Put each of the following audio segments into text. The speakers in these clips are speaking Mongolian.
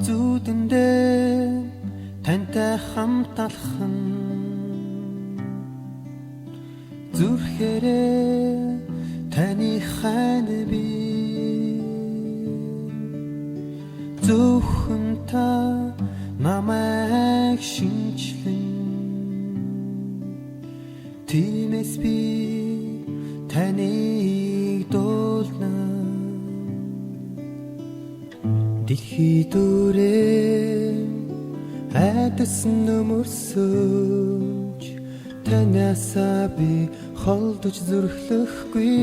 зүудэндээ тантай хамт алхан зүрхээрээ таны хайна би зөвхөн та намайг шинчлэн тиймээс би таныг дуулна дэлхий дүүрээ айдас нөмөрсөж танасаа би холдож зүрхлэхгүй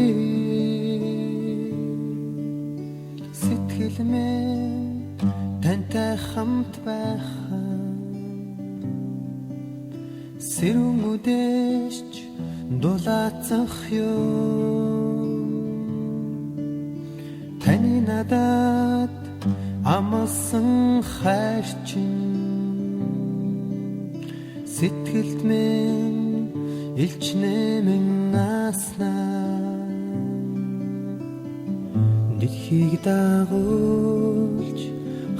сэтгэл минь тантай хамт байхаа сэрүүн үдэшч дулаацах ёо таны надад амлсан хайр чинь сэтгэлд минь илч нэмэн наснаа дэлхийг дагуулж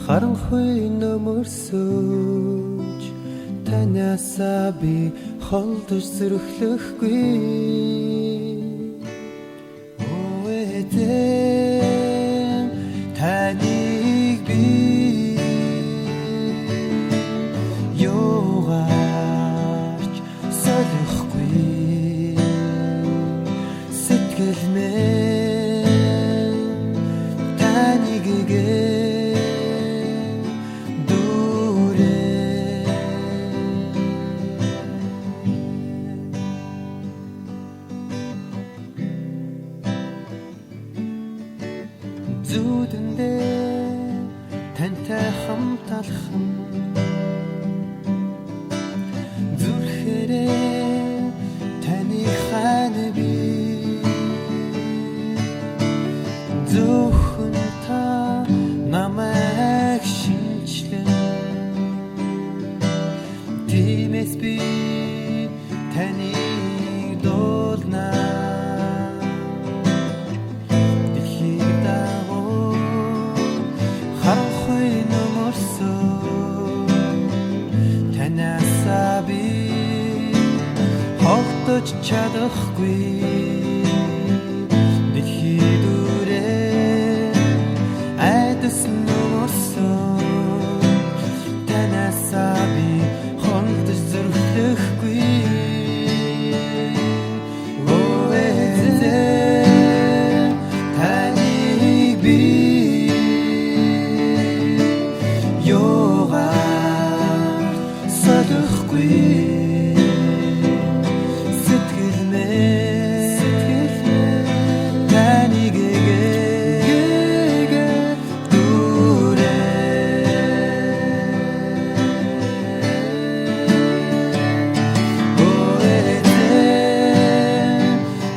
харанхуй нөмөрсөж танасаа би холдож зүрхлэхгүй өөдөө таныг би ёгаарч солихгүй сэтгэл минь таныг зүудэндээ тантай хамт алхан зүрхээрээ таны хайна би зөвхөн та намайг шинчлэн тиймээс би таныг дуулна танасаа би холдож чадахгүй дэлхий дүүрээ айдас нөмөрсөн танасаа би холдож зүрхлэхгүй таныг би сэтгэл минь таныг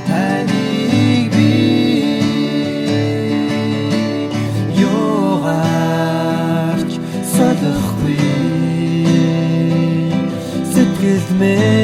таныг би ёгаарч солихгүй сэтгэл минь